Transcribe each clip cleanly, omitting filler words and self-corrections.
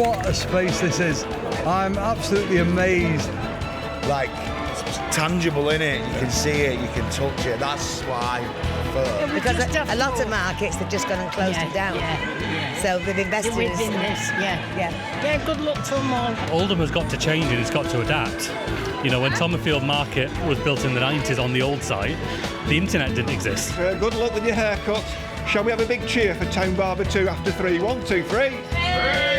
what a space this is. I'm absolutely amazed. Like, it's tangible, innit? You can see it, you can touch it. That's why I prefer. Because a lot of markets have just gone and closed them down. So they've invested in this. Yeah, good luck to them all. Oldham has got to change and it's got to adapt. You know, when Tomerfield Market was built in the 90s on the old site, the internet didn't exist. Good luck with your haircut. Shall we have a big cheer for Town Barber Too after 3? 1, 2, 3. Hey!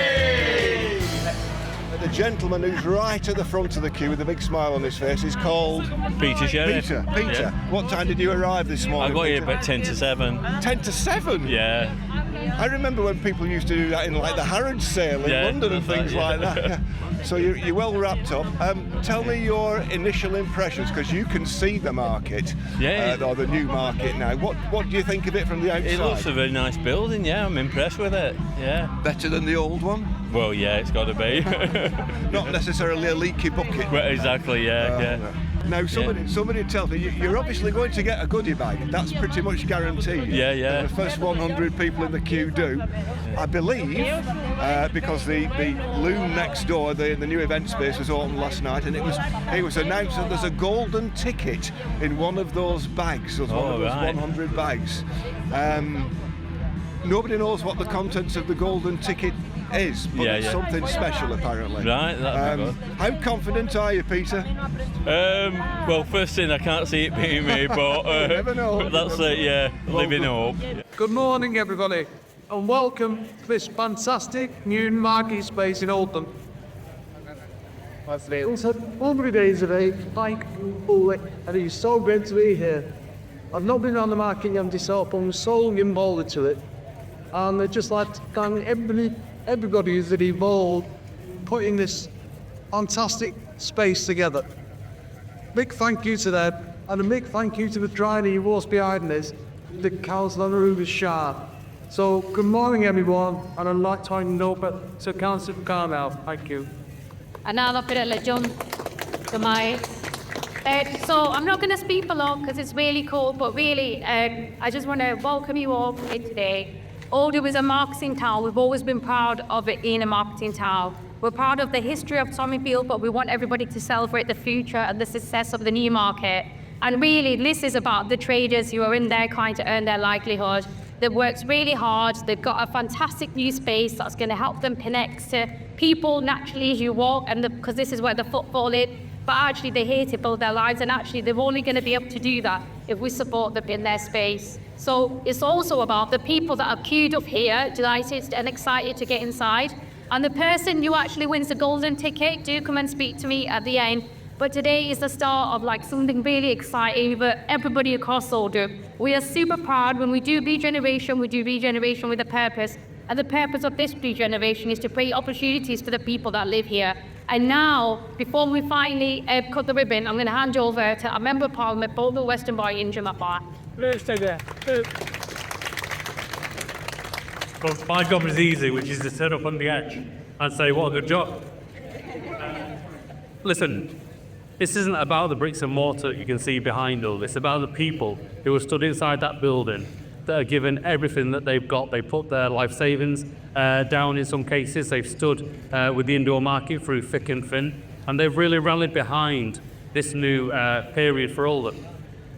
The gentleman who's right at the front of the queue with a big smile on his face is called Peter Sheriff. Peter. Yeah. What time did you arrive this morning? I got here about 10 to 7. 10 to 7? Yeah. I remember when people used to do that in like the Harrods sale in London and things like that. So you're well wrapped up. Tell me your initial impressions, because you can see the market, or the new market now. What do you think of it from the outside? It looks a very nice building, yeah, I'm impressed with it, yeah. Better than the old one? Well, yeah, it's got to be. Not necessarily a leaky bucket. Well, exactly, yeah. Now, somebody tell me, you're obviously going to get a goodie bag. That's pretty much guaranteed. Yeah. The first 100 people in the queue do. I believe, because the loom next door, the new event space was opened last night, and it was announced that there's a golden ticket in one of those bags, one of those 100 bags. Nobody knows what the contents of the golden ticket is, but it's something special apparently. Right, that'd be good. How confident are you, Peter? Well, first thing, I can't see it being me, but never know. That's it, yeah, living hope. Good morning, everybody, and welcome to this fantastic new market space in Oldham. It's had lovely days today, like Louie, and it's so great to be here. I've not been on the market yet myself, but I'm so looking forward to it. And I'd just like to thank everybody who's involved putting this fantastic space together. Big thank you to them, and a big thank you to the trainee who was behind this, the Councillor who was sharp. So, good morning everyone, and I'd like to hand over to Councillor now. Thank you. Another bit John to my. So I'm not going to speak for long because it's really cool, but really, I just want to welcome you all here today. Oldham is a marketing town. We've always been proud of it being a marketing town. We're proud of the history of Tomerfield, but we want everybody to celebrate the future and the success of the new market. And really, this is about the traders who are in there trying to earn their livelihood. They've worked really hard. They've got a fantastic new space that's going to help them connect to people naturally as you walk, and because this is where the footfall is. But actually, they're here to build their lives, and actually, they're only going to be able to do that if we support them in their space. So it's also about the people that are queued up here, delighted and excited to get inside. And the person who actually wins the golden ticket, do come and speak to me at the end. But today is the start of something really exciting for everybody across Oldham. We are super proud when we do regeneration with a purpose. And the purpose of this regeneration is to create opportunities for the people that live here. And now, before we finally cut the ribbon, I'm going to hand you over to our Member of Parliament, Bolton Western Boy, Injum Apart. Let's stay there. Well, my job is easy, which is to sit up on the edge and say, what a good job. Listen, this isn't about the bricks and mortar you can see behind all this. It's about the people who have stood inside that building that are given everything that they've got. They put their life savings down in some cases. They've stood with the indoor market through thick and thin, and they've really rallied behind this new period for Oldham.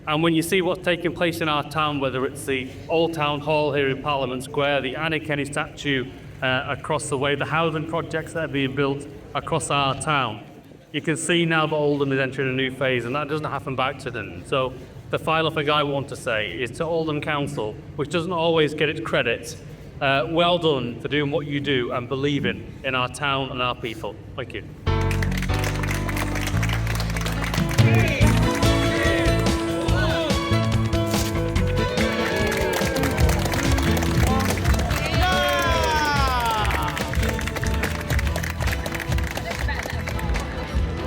And when you see what's taking place in our town, whether it's the Old Town Hall here in Parliament Square, the Annie Kenny statue across the way, the housing projects that are being built across our town, you can see now that Oldham is entering a new phase, and that doesn't happen by accident. So the final thing I want to say is to Oldham Council, which doesn't always get its credit, well done for doing what you do and believing in our town and our people. Thank you.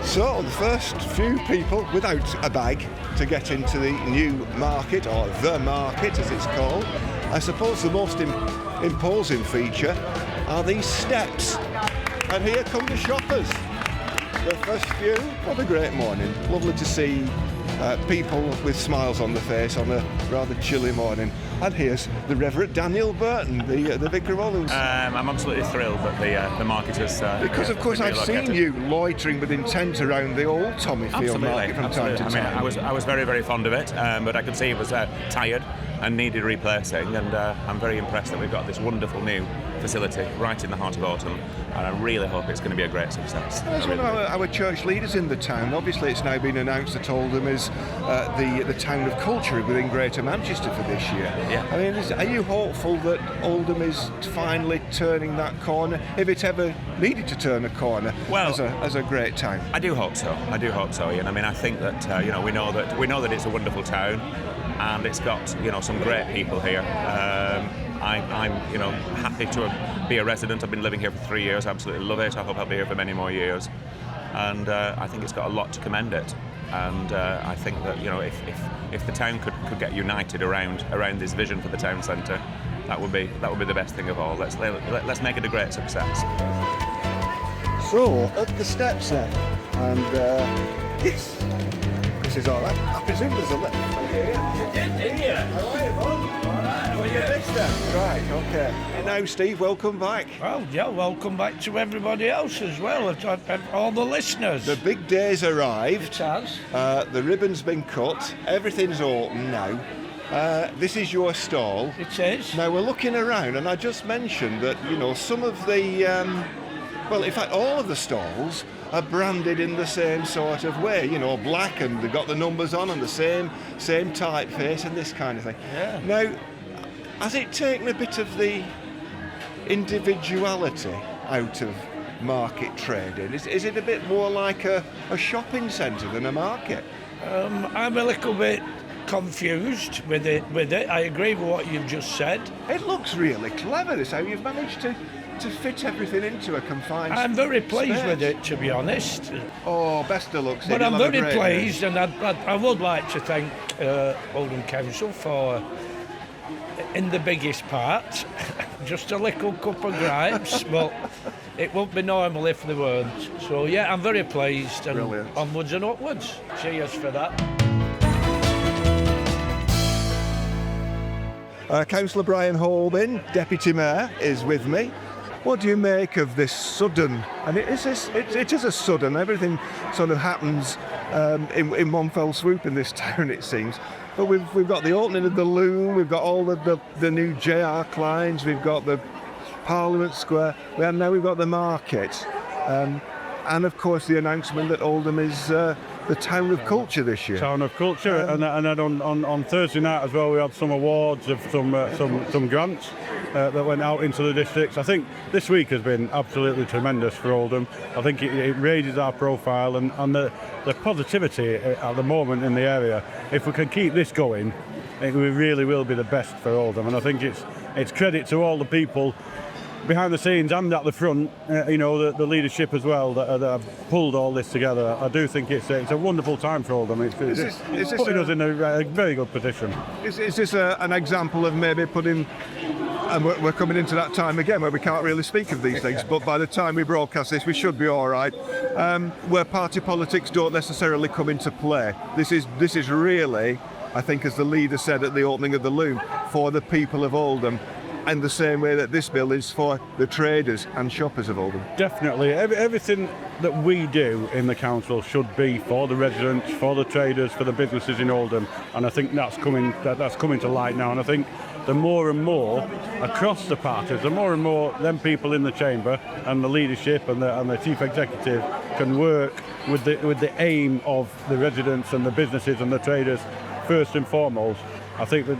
So, the first few people without a bag to get into the new market, or the market as it's called. I suppose the most imposing feature are these steps. And here come the shoppers. The first few. What a great morning. Lovely to see people with smiles on their face on a rather chilly morning. And here's the Rev Daniel Burton, the Vicar of Oldham. I'm absolutely thrilled that the market has... because, of course, I've seen you loitering with intent around the old Tommyfield market from time to time. I was very, very fond of it, but I could see it was tired and needed replacing, and I'm very impressed that we've got this wonderful new facility right in the heart of Oldham, and I really hope it's going to be a great success. As one of our church leaders in the town, obviously it's now been announced that Oldham is the town of culture within Greater Manchester for this year. Yeah. I mean, are you hopeful that Oldham is finally turning that corner, if it ever needed to turn a corner, as a great town? I do hope so, Ian. I mean, I think that we know that it's a wonderful town, and it's got some great people here. I'm happy to be a resident. I've been living here for 3 years. I absolutely love it. I hope I'll be here for many more years. And I think it's got a lot to commend it. And I think that if the town could get united around this vision for the town centre, that would be the best thing of all. Let's make it a great success. So at the steps then, and yes, this is all right. I presume there's a lift. Right, okay. And now, Steve, welcome back. Well, yeah, welcome back to everybody else as well, all the listeners. The big day's arrived. It has. The ribbon's been cut. Everything's open now. This is your stall. It is. Now, we're looking around, and I just mentioned that, some of the... well, in fact, all of the stalls are branded in the same sort of way, black, and they've got the numbers on and the same typeface and this kind of thing. Yeah. Now, has it taken a bit of the individuality out of market trading? Is it a bit more like a shopping centre than a market? I'm a little bit confused with it. I agree with what you've just said. It looks really clever, this, how you've managed to fit everything into a confined I'm very pleased space. with it, to be honest. Oh, best of luck, Steve. But I'm very pleased, and I would like to thank Oldham Council for, in the biggest part, just a little cup of gripes, but it wouldn't be normal if they weren't. So yeah, I'm very pleased, and Brilliant. Onwards and upwards. Cheers for that. Councillor Brian Hobin, Deputy Mayor, is with me. What do you make of this sudden, and it is a sudden, everything sort of happens in one fell swoop in this town, it seems. But we've got the opening of the Loom, we've got all the new JR Kleins, we've got the Parliament Square, and now we've got the market. And of course the announcement that Oldham is the town of culture this year. Town of culture, and then on Thursday night as well we had some awards of some grants that went out into the districts. I think this week has been absolutely tremendous for Oldham. I think it raises our profile and the positivity at the moment in the area. If we can keep this going, it really will be the best for Oldham, and I think it's credit to all the people behind the scenes and at the front, the leadership as well that have pulled all this together. I do think it's a wonderful time for Oldham. It's putting us in a very good position. Is this an example of maybe putting, and we're coming into that time again where we can't really speak of these things, but by the time we broadcast this we should be all right, where party politics don't necessarily come into play. This is really, I think, as the leader said at the opening of the Loom, for the people of Oldham, in the same way that this bill is for the traders and shoppers of Oldham. Definitely. Everything that we do in the council should be for the residents, for the traders, for the businesses in Oldham, and I think that's coming to light now. And I think the more and more across the parties, the more and more them people in the chamber and the leadership and the chief executive can work with the aim of the residents and the businesses and the traders first and foremost. I think that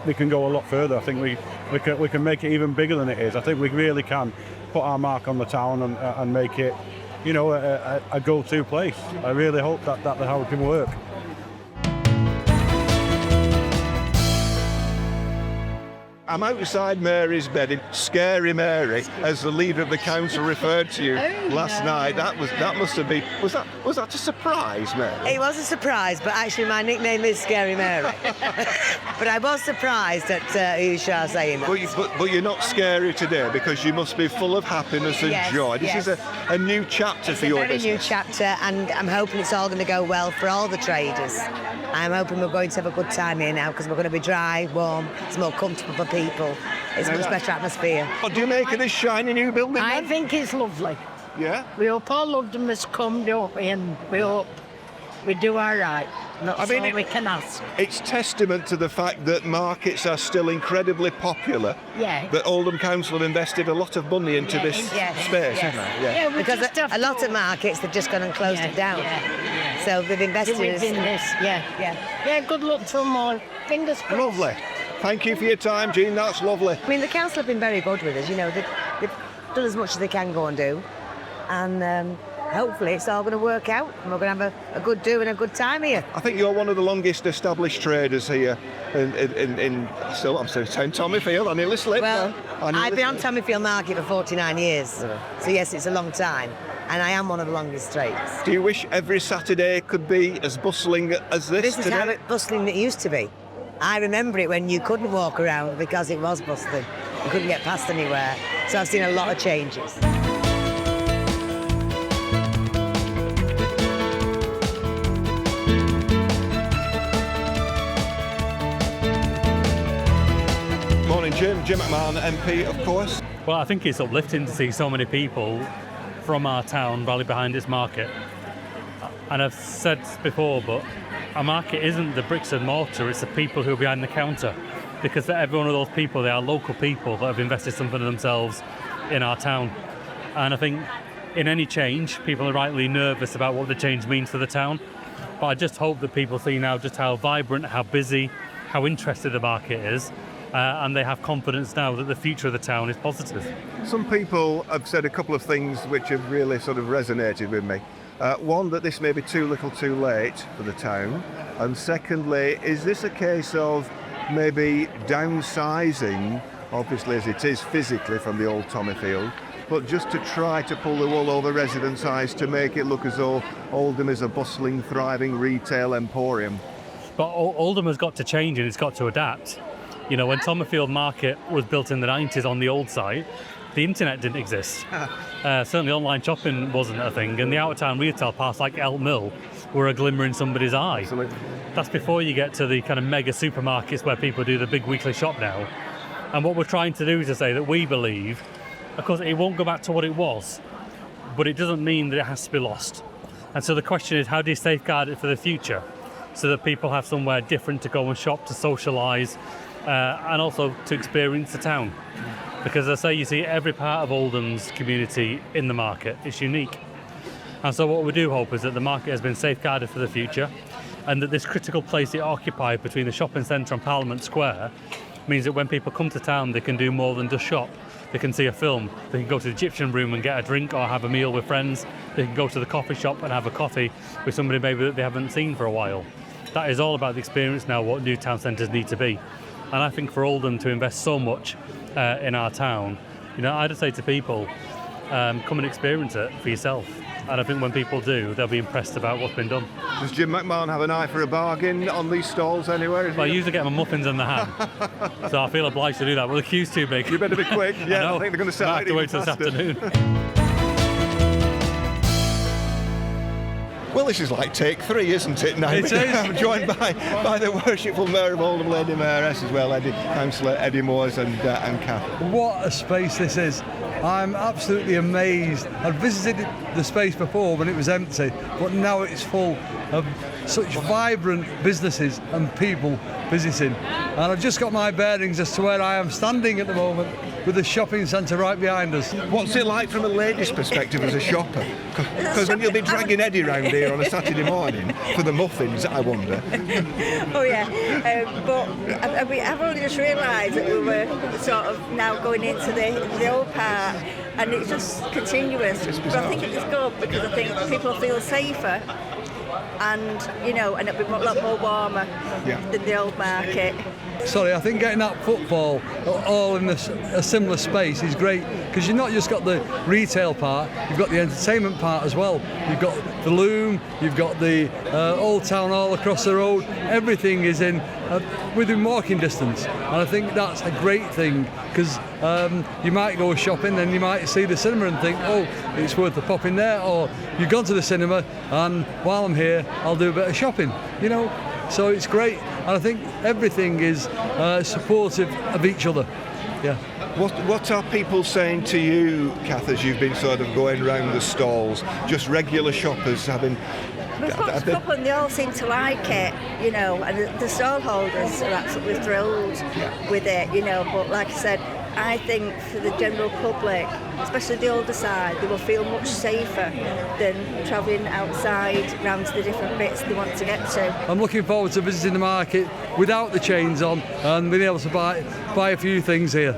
we can go a lot further. I think we can make it even bigger than it is. I think we really can put our mark on the town and make it, a go-to place. I really hope that's how it can work. I'm outside Mary's bed, Scary Mary, as the leader of the council referred to you last night. That must have been. Was that a surprise, Mary? It was a surprise, but actually my nickname is Scary Mary. But I was surprised at Usha saying that. But you're not scary today because you must be full of happiness and joy. This is a new chapter for your business. A new chapter, and I'm hoping it's all going to go well for all the traders. I'm hoping we're going to have a good time here now because we're going to be dry, warm, it's more comfortable for people. It's a much better atmosphere. What do you make of this shiny new building? I think it's lovely. Yeah? We hope all Oldham has come, don't we? And we hope we do all right. That's all we can ask. It's testament to the fact that markets are still incredibly popular. Yeah. That Oldham Council have invested a lot of money into this space, isn't it? Yeah. Because a lot of markets they've just gone and closed it down. So they've invested in this. Yeah, good luck to them all. Fingers crossed. Lovely. Thank you for your time, Jean. That's lovely. I mean, the council have been very good with us. You know, they've done as much as they can go and do, and hopefully it's all going to work out, and we're going to have a good do and a good time here. I think you're one of the longest established traders here in I'm saying Tommyfield. I nearly slipped. Well, I've been on Tommyfield Market for 49 years, so yes, it's a long time. And I am one of the longest traders. Do you wish every Saturday could be as bustling as this This is today? how bustling it used to be. I remember it when you couldn't walk around because it was bustling. You couldn't get past anywhere. So I've seen a lot of changes. Morning, Jim. Jim McMahon MP, of course. Well, I think it's uplifting to see so many people from our town rally behind its market. And I've said before, but our market isn't the bricks and mortar, it's the people who are behind the counter. Because every one of those people, they are local people that have invested something of themselves in our town. And I think in any change, people are rightly nervous about what the change means for the town. But I just hope that people see now just how vibrant, how busy, how interested the market is. And they have confidence now that the future of the town is positive. Some people have said a couple of things which have really sort of resonated with me. One, that this may be too little too late for the town. And secondly, is this a case of maybe downsizing, obviously as it is physically from the old Tommyfield, but just to try to pull the wool over residents' eyes to make it look as though Oldham is a bustling, thriving retail emporium? But Oldham has got to change and it's got to adapt. You know, when Tommyfield Market was built in the 90s on the old site, the internet didn't exist. Certainly online shopping wasn't a thing, and the out-of-town retail parks like Elk Mill were a glimmer in somebody's eye. Absolutely. That's before you get to the kind of mega supermarkets where people do the big weekly shop now. And what we're trying to do is to say that we believe, of course, it won't go back to what it was, but it doesn't mean that it has to be lost. And so the question is, how do you safeguard it for the future so that people have somewhere different to go and shop, to socialise, and also to experience the town? Because as I say, you see every part of Oldham's community in the market. It's unique. And so what we do hope is that the market has been safeguarded for the future, and that this critical place it occupied between the shopping centre and Parliament Square means that when people come to town, they can do more than just shop. They can see a film, they can go to the Egyptian room and get a drink or have a meal with friends, they can go to the coffee shop and have a coffee with somebody maybe that they haven't seen for a while. That is all about the experience now, what new town centres need to be. And I think for Oldham to invest so much in our town, you know, I'd say to people, come and experience it for yourself. And I think when people do, they'll be impressed about what's been done. Does Jim McMahon have an eye for a bargain on these stalls anywhere? Well, I usually get my muffins in the hand, so I feel obliged to do that. Well, the queue's too big. You better be quick. Yeah, I think they're going to sell I have to wait till this afternoon. Well, this is like take 3, isn't it? Now It is. I'm joined by the worshipful Mayor of Oldham, Lady Mayoress, as well, Councillor Eddie Moores and Kath. What a space this is. I'm absolutely amazed. I've visited the space before when it was empty, but now it's full of such vibrant businesses and people visiting. And I've just got my bearings as to where I am standing at the moment, with the shopping centre right behind us. What's it like from a lady's perspective as a shopper? Because when you'll be dragging Eddie round here on a Saturday morning for the muffins, I wonder. Oh yeah, but I've only just realised that we were sort of now going into the old part, and it's just continuous. But I think it's good because I think people feel safer and, you know, and it'll be a lot more warmer than the old market. Sorry, I think getting that football all in a similar space is great, because you've not just got the retail part, you've got the entertainment part as well. You've got the Loom, you've got the Old Town Hall across the road. Everything is within walking distance, and I think that's a great thing, because you might go shopping and you might see the cinema and think, oh, it's worth a pop in there, or you've gone to the cinema and while I'm here I'll do a bit of shopping, you know. So it's great, and I think everything is supportive of each other. Yeah. What are people saying to you, Kath, as you've been sort of going around the stalls? Just regular shoppers having. We've got a couple and they all seem to like it, you know, and the stall holders are absolutely thrilled with it, you know. But like I said, I think for the general public, especially the older side, they will feel much safer than travelling outside round to the different bits they want to get to. I'm looking forward to visiting the market without the chains on and being able to buy a few things here.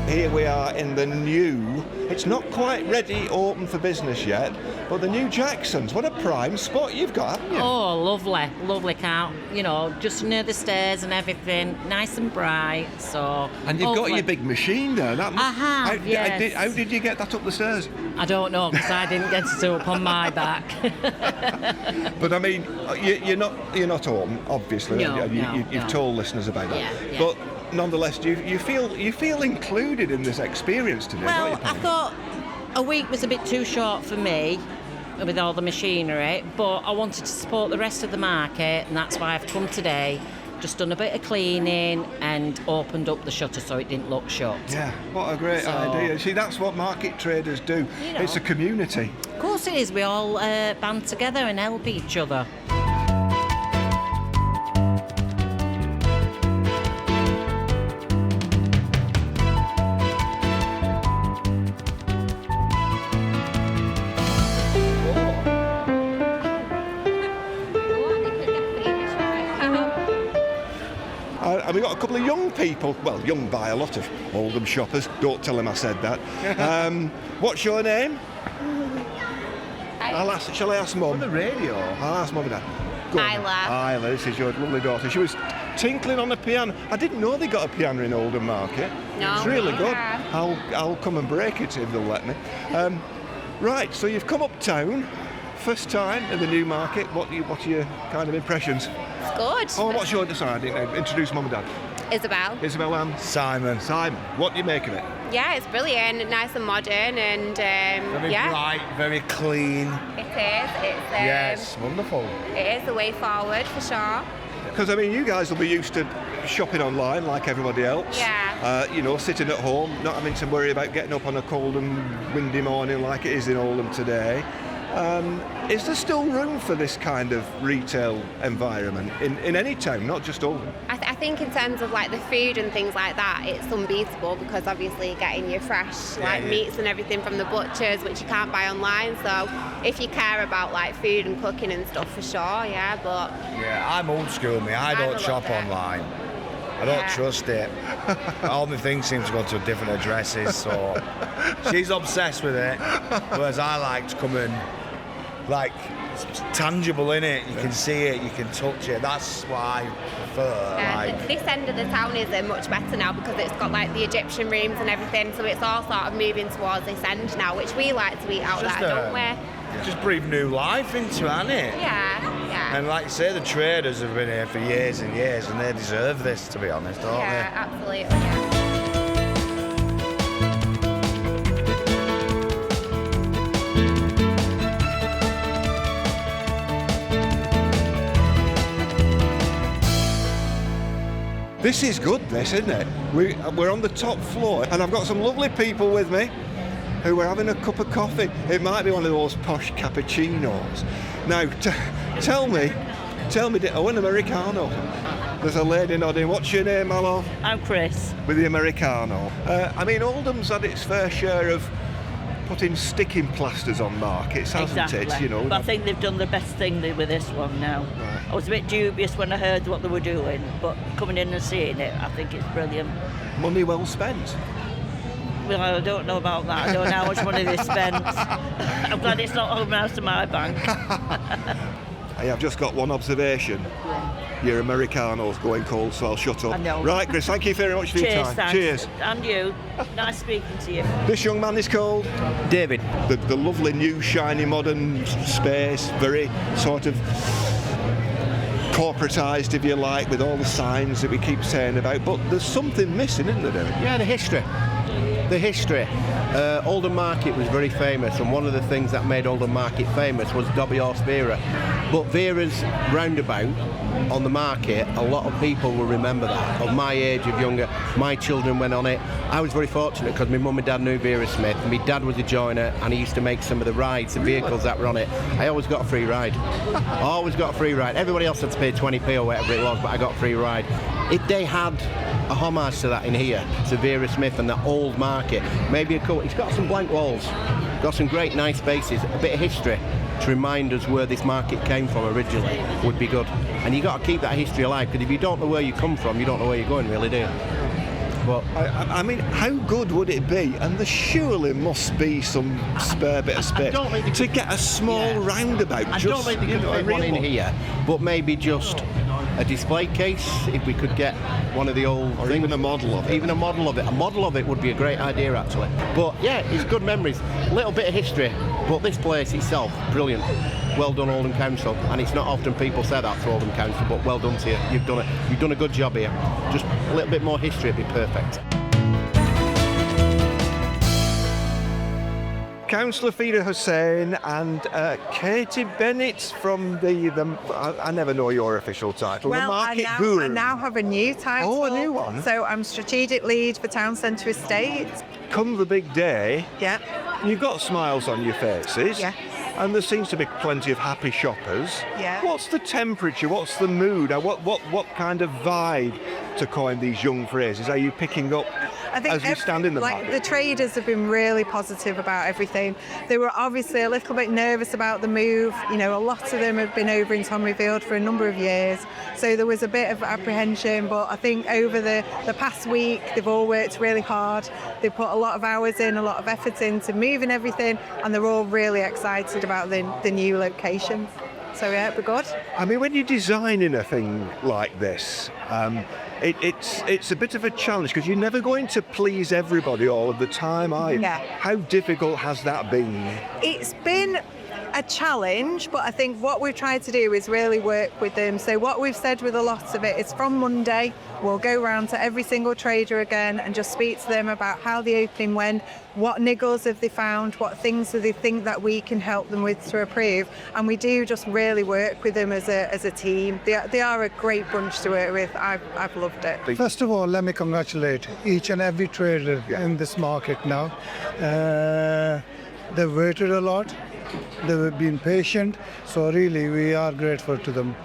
Here we are in the new, it's not quite ready, open for business yet, but the new Jacksons. What a prime spot you've got, haven't you? Oh, lovely, lovely car. You know, just near the stairs and everything, nice and bright. So. And you've got your big machine there. I have, yes. How did you get that up the stairs? I don't know, because I didn't get it up on my back. But I mean, you're not home, obviously. No, you've told listeners about that. Yeah. But nonetheless, you feel included in this experience today. Well, I thought a week was a bit too short for me with all the machinery, but I wanted to support the rest of the market, and that's why I've come today. Just done a bit of cleaning and opened up the shutter so it didn't look shut. Yeah, what a great idea. See, that's what market traders do. You know, it's a community. Of course it is. We all band together and help each other. And we've got a couple of young people, well, young by a lot of Oldham shoppers. Don't tell them I said that. What's your name? Shall I ask Mum? On the radio. I'll ask Mum and Dad. Go on. Isla, this is your lovely daughter. She was tinkling on a piano. I didn't know they got a piano in Oldham Market. No, it's really good. yeah. I'll come and break it if they'll let me. Right, so you've come uptown, first time in the new market. What are your kind of impressions? It's good. Oh, what's your side? Introduce Mum and Dad. Isabel and Simon. What do you make of it? Yeah, it's brilliant, nice and modern, and very bright, very clean. It is. It's yes, wonderful. It is the way forward for sure. Because I mean, you guys will be used to shopping online like everybody else. Yeah. You know, sitting at home, not having to worry about getting up on a cold and windy morning like it is in Oldham today. Is there still room for this kind of retail environment in any town, not just Oldham? I think in terms of like the food and things like that, it's unbeatable, because obviously getting your fresh meats and everything from the butchers, which you can't buy online. So if you care about like food and cooking and stuff, for sure, but I'm old school, me. I don't shop online. I don't trust it. All my things seem to go to different addresses, so she's obsessed with it. Whereas I like to come in, like, it's tangible in it. You can see it, you can touch it. That's what I prefer. This end of the town is much better now, because it's got like the Egyptian rooms and everything, so it's all sort of moving towards this end now, which we like to eat out there, don't we? Just breathe new life into it, hasn't it? Yeah. And like you say, the traders have been here for years and years, and they deserve this, to be honest, don't they? Absolutely, This is good, this, isn't it? We're on the top floor, and I've got some lovely people with me who are having a cup of coffee. It might be one of those posh cappuccinos. Now, tell me, an Americano. There's a lady nodding. What's your name, my love? I'm Chris. With the Americano. I mean, Oldham's had its fair share of putting sticking plasters on markets, hasn't it? You know. But I think they've done the best thing with this one now. Right. I was a bit dubious when I heard what they were doing, but coming in and seeing it, I think it's brilliant. Money well spent. Well, I don't know about that. I don't know how much money they spent. I'm glad it's not home house to my bank. Hey, I've just got one observation. Your Americano's going cold, so I'll shut up. I know. Right, Chris, thank you very much for your time. Thanks. Cheers. And you. Nice speaking to you. This young man is called? David. The lovely new shiny modern space, very sort of corporatised, if you like, with all the signs that we keep saying about, but there's something missing, isn't there, David? Yeah, the history. Oldham Market was very famous, and one of the things that made Oldham Market famous was Dobby Horse Vera. But Vera's roundabout on the market, a lot of people will remember that, of my age, of younger. My children went on it. I was very fortunate because my mum and dad knew Vera Smith. My dad was a joiner, and he used to make some of the rides, the vehicles that were on it. I always got a free ride. Always got a free ride. Everybody else had to pay 20p or whatever it was, but I got a free ride. If they had a homage to that in here, to Vera Smith and that old market, maybe a cool. It's got some blank walls, got some great nice spaces, a bit of history to remind us where this market came from originally would be good. And you got to keep that history alive, because if you don't know where you come from, you don't know where you're going, really, do you? But I mean, how good would it be? And there surely must be some spare bit of space to get a small roundabout. I don't think they could fit one in here, but maybe just a display case, if we could get one of the old or even a model of it. Even a model of it. A model of it would be a great idea, actually. But yeah, it's good memories. A little bit of history, but this place itself, brilliant. Well done, Oldham Council. And it's not often people say that to Oldham Council, but well done to you. You've done a good job here. Just a little bit more history would be perfect. Councillor Fida Hussain and Katie Bennett from I never know your official title, well, the Market I Guru. now have a new title. Oh, a new one. So I'm Strategic Lead for Town Centre Estate. Come the big day, Yeah. you've got smiles on your faces. Yeah. And there seems to be plenty of happy shoppers. Yeah. What's the temperature? What's the mood? What kind of vibe, to coin these young phrases, are you picking up I think as we stand in the market? the traders have been really positive about everything. They were obviously a little bit nervous about the move. You know, a lot of them have been over in Tomryfield for a number of years, so there was a bit of apprehension. But I think over the past week, they've all worked really hard. They've put a lot of hours in, a lot of effort into moving everything, and they're all really excited about the new location. So yeah, we're good. I mean, when you're designing a thing like this, it's a bit of a challenge, because you're never going to please everybody all of the time, are you? Yeah. How difficult has that been? It's been a challenge, but I think what we've tried to do is really work with them. So what we've said with a lot of it is from Monday, we'll go round to every single trader again and just speak to them about how the opening went, what niggles have they found, what things do they think that we can help them with to improve. And we do just really work with them as a team. They are a great bunch to work with. I've loved it. First of all, let me congratulate each and every trader in this market now. They've waited a lot. They've been patient, so really we are grateful to them.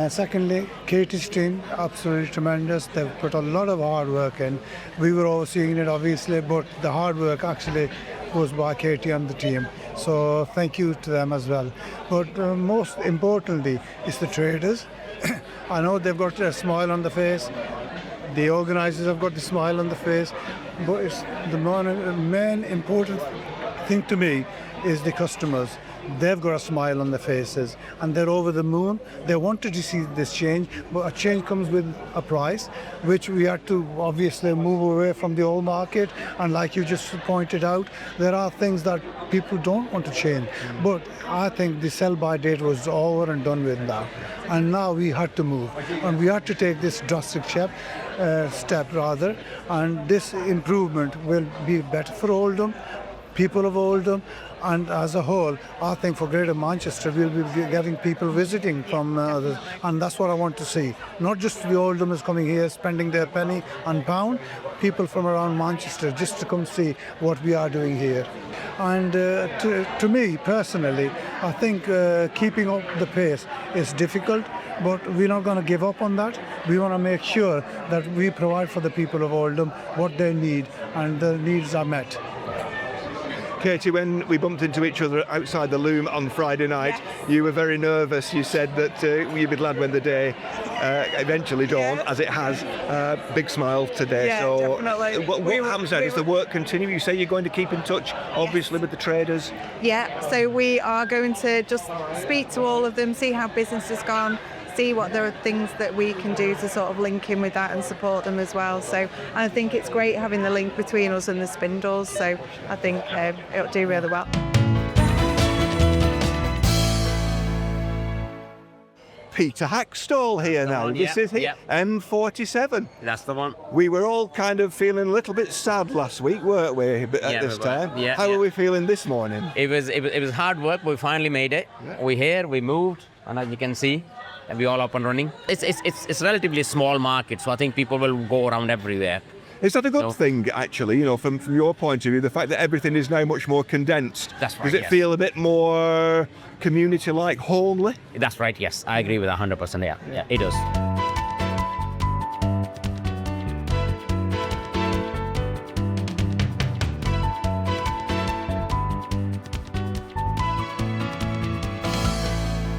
Secondly, Katie's team, absolutely tremendous. They've put a lot of hard work in. We were overseeing it obviously, but the hard work actually goes by Katie and the team. So thank you to them as well. But most importantly is the traders. I know they've got a smile on the face. The organisers have got the smile on the face, but it's the main important thing to me is the customers. They've got a smile on their faces and they're over the moon. They wanted to see this change, but a change comes with a price, which we had to obviously move away from the old market. And like you just pointed out, there are things that people don't want to change. But I think the sell-by date was over and done with now. And now we had to move. And we had to take this drastic step, and this improvement will be better for Oldham, people of Oldham, and as a whole, I think for Greater Manchester, we'll be getting people visiting from others, and that's what I want to see. Not just the Oldhamers coming here, spending their penny and pound, people from around Manchester just to come see what we are doing here. And to me, personally, I think keeping up the pace is difficult, but we're not going to give up on that. We want to make sure that we provide for the people of Oldham what they need, and their needs are met. Katie, when we bumped into each other outside the Loom on Friday night, you were very nervous. You said that you'd be glad when the day eventually dawned, as it has. Big smile today. Yeah, so definitely. What happens now? Does the work continue? You say you're going to keep in touch, obviously, with the traders? Yeah, so we are going to just speak to all of them, see how business has gone, see what there are things that we can do to sort of link in with that and support them as well. So I think it's great having the link between us and the Spindles, so I think it'll do really well. Peter Haq Stall here now. This is it, M47. That's the one. We were all kind of feeling a little bit sad last week, weren't we, at this time? How are we feeling this morning? It was hard work, but we finally made it. We're here, we moved, and as you can see, and we're all up and running. It's a relatively small market, so I think people will go around everywhere. Is that a good thing, actually, you know, from your point of view, the fact that everything is now much more condensed? That's right, Does it feel a bit more community-like, homely? That's right, yes. I agree with 100%, yeah, it does.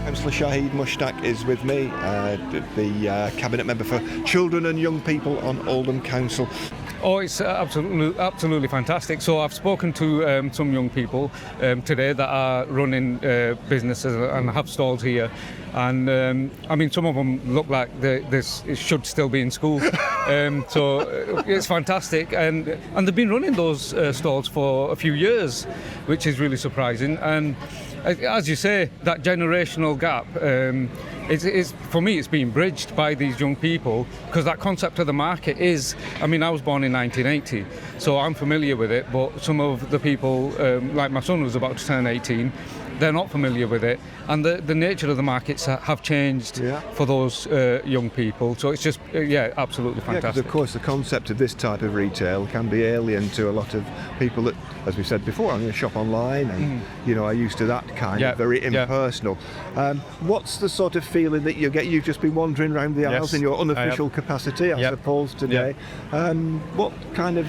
Councillor Shaid Mushtaq is with me, the Cabinet Member for Children and Young People on Oldham Council. Oh, it's absolutely fantastic. So I've spoken to some young people today that are running businesses and have stalls here. And I mean, some of them look like this should still be in school. So it's fantastic. And they've been running those stalls for a few years, which is really surprising. And as you say, that generational gap, for me, it's being bridged by these young people, because that concept of the market is, I mean, I was born in 1980, so I'm familiar with it, but some of the people, like my son who's about to turn 18, they're not familiar with it, and the nature of the markets have changed for those young people. So it's just, absolutely fantastic. Yeah, 'cause of course the concept of this type of retail can be alien to a lot of people that, as we said before, I'm going to shop online and you know, are used to that kind of very impersonal. What's the sort of feeling that you get? You've just been wandering around the aisles in your unofficial capacity, I suppose, today. What kind of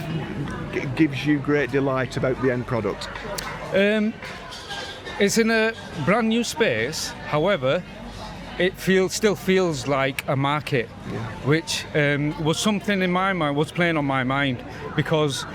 gives you great delight about the end product? It's in a brand new space, however, it still feels like a market, which was something in my mind, was playing on my mind, because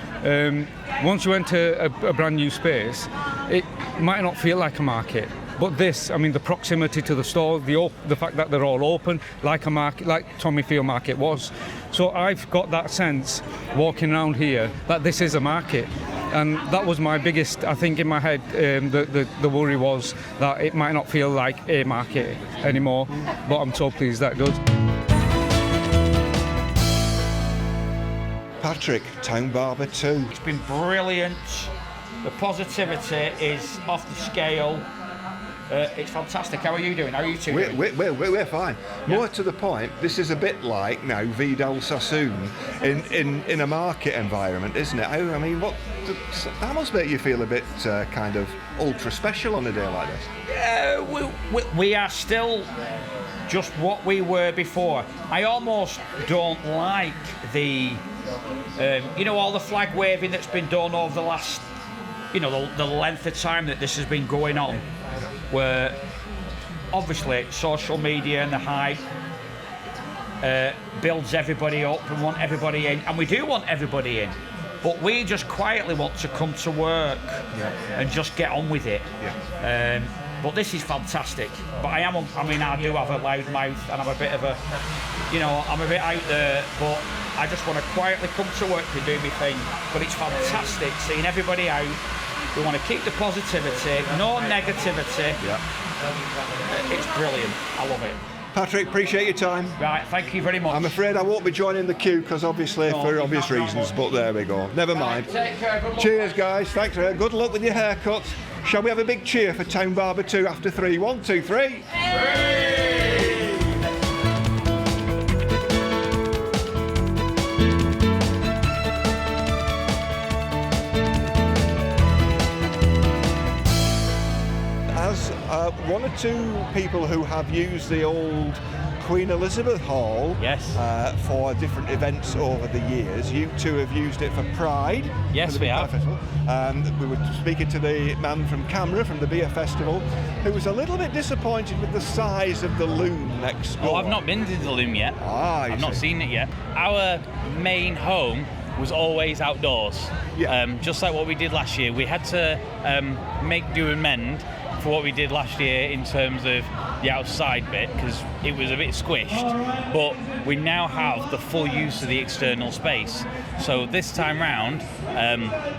once you enter a brand new space, it might not feel like a market. But this, I mean, the proximity to the store, the fact that they're all open, like a market, like Tommy Field Market was. So I've got that sense, walking around here, that this is a market. And that was my biggest, I think, in my head, the worry was that it might not feel like a market anymore, but I'm so pleased that it does. Patrick, Town Barber Too. It's been brilliant. The positivity is off the scale. It's fantastic. How are you doing? How are you two doing? We're fine. More to the point, this is a bit like now Vidal Sassoon in a market environment, isn't it? I mean, that must make you feel a bit kind of ultra special on a day like this. We are still just what we were before. I almost don't like the, all the flag waving that's been done over the last, the length of time that this has been going on. Where obviously social media and the hype builds everybody up and want everybody in, and we do want everybody in, but we just quietly want to come to work and just get on with it. But this is fantastic. But I do have a loud mouth and I'm a bit of a, I'm a bit out there, but I just want to quietly come to work and do my thing. But it's fantastic seeing everybody out. We want to keep the positivity, no negativity. It's brilliant. I love it. Patrick, appreciate your time. Right, thank you very much. I'm afraid I won't be joining the queue because obviously for obvious reasons, but there we go. Never mind. Take care, good luck. Cheers, guys. Thanks. Good luck with your haircuts. Shall we have a big cheer for Town Barber 2 after 3? 1, 2, 3. As one or two people who have used the old Queen Elizabeth Hall Yes. For different events over the years. You two have used it for Pride. Yes, for the we Big have. Pride Festival. We were speaking to the man from Camera from the Beer Festival, who was a little bit disappointed with the size of the loom next door. Oh, I've not been to the loom yet. I've not seen it yet. Our main home was always outdoors. Just like what we did last year. We had to make do and mend for what we did last year in terms of the outside bit, because it was a bit squished, but we now have the full use of the external space. So this time round,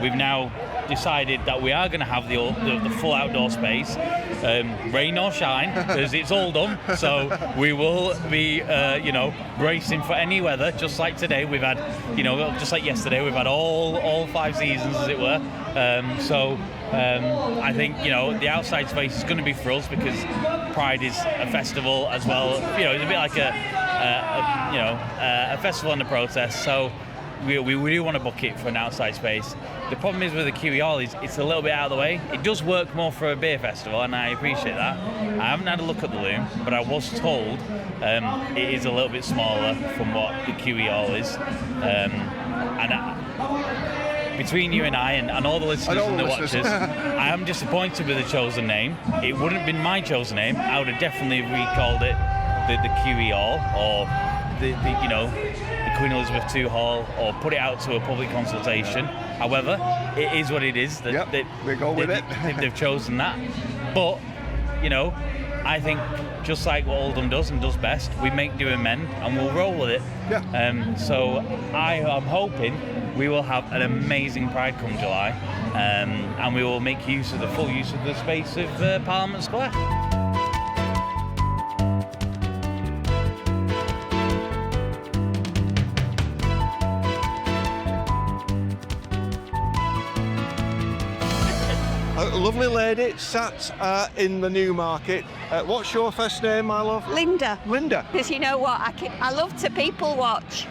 we've now decided that we are going to have the full outdoor space, rain or shine, because it's Oldham, so we will be bracing for any weather. Just like today, we've had, just like yesterday, we've had all 5 seasons, as it were. I think the outside space is going to be for us, because Pride is a festival as well. It's a bit like a festival and a protest. So we do want to book it for an outside space. The problem is with the QE Hall is it's a little bit out of the way. It does work more for a beer festival, and I appreciate that. I haven't had a look at the loom, but I was told it is a little bit smaller from what the QE Hall is. Between you and I and all the listeners and the watchers, I am disappointed with the chosen name. It wouldn't have been my chosen name. I would have definitely recalled it the QE Hall, or the Queen Elizabeth II Hall, or put it out to a public consultation. However, it is what it is. We go with it. They've chosen that. But, I think just like what Oldham does and does best, we make do and mend, and we'll roll with it. So I am hoping we will have an amazing Pride come July, and we will make the full use of the space of Parliament Square. A lovely lady sat in the Newmarket. What's your first name, my love? Linda. Linda. Because you know what, I love to people watch.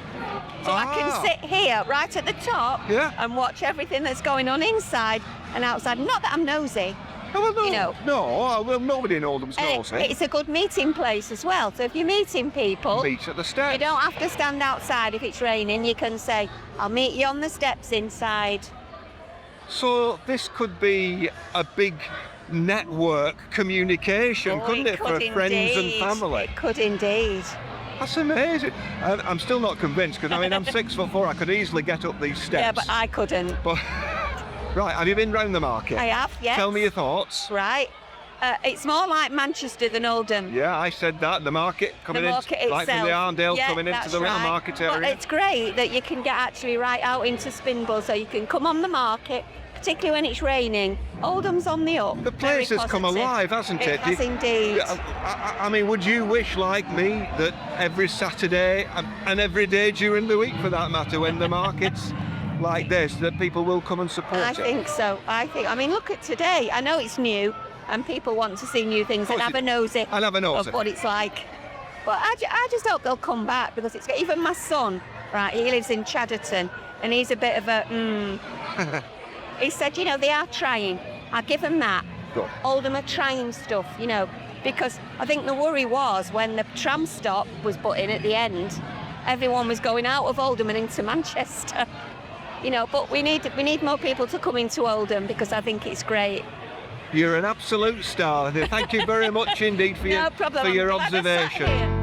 So I can sit here right at the top and watch everything that's going on inside and outside. Not that I'm nosy. No, nobody in Oldham's nosy. It's a good meeting place as well. So if you're meeting people, meet at the steps. You don't have to stand outside if it's raining. You can say, I'll meet you on the steps inside. So this could be a big network communication, couldn't it, for friends and family? It could indeed. That's amazing. I'm still not convinced, because I'm 6'4". I could easily get up these steps. Yeah, but I couldn't. But right, have you been round the market? I have, yes. Tell me your thoughts. Right. It's more like Manchester than Oldham. Yeah, I said that. The market coming in, like from the Arndale, coming into the market area. But it's great that you can get actually right out into Spinbull, so you can come on the market, particularly when it's raining. Oldham's on the up. The place has come alive, hasn't it? It has indeed. I mean, would you wish, like me, that every Saturday and every day during the week, for that matter, when the market's like this, that people will come and support it? I think so. I mean, look at today. I know it's new, and people want to see new things and have a nosy of what it's like. But I just hope they'll come back, because it's even my son, right, he lives in Chadderton, and he's a bit of a He said, they are trying. I'll give them that. Good. Oldham are trying stuff, because I think the worry was when the tram stop was put in at the end, everyone was going out of Oldham and into Manchester. But we need more people to come into Oldham, because I think it's great. You're an absolute star. Thank you very much indeed for your observation.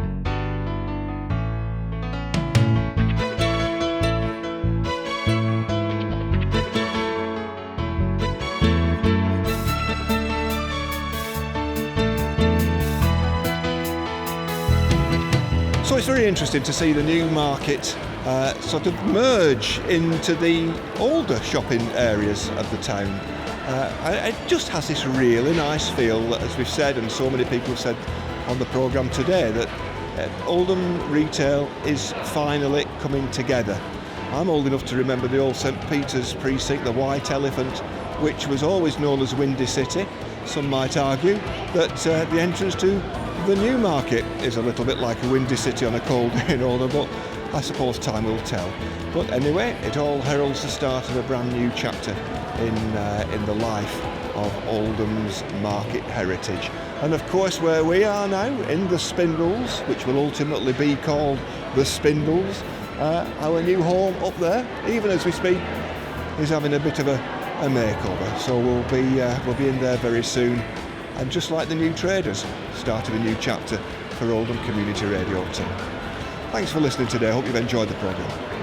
So it's very interesting to see the Newmarket sort of merge into the older shopping areas of the town. It just has this really nice feel, as we've said, and so many people have said on the programme today, that Oldham retail is finally coming together. I'm old enough to remember the old St Peter's precinct, the White Elephant, which was always known as Windy City. Some might argue that the entrance to the Newmarket is a little bit like a windy city on a cold day in Oldham, but I suppose time will tell. But anyway, it all heralds the start of a brand new chapter in the life of Oldham's market heritage. And of course, where we are now, in the Spindles, which will ultimately be called the Spindles, our new home up there, even as we speak, is having a bit of a makeover. So we'll be in there very soon. And just like the new traders, started a new chapter for Oldham Community Radio 2. Thanks for listening today. I hope you've enjoyed the programme.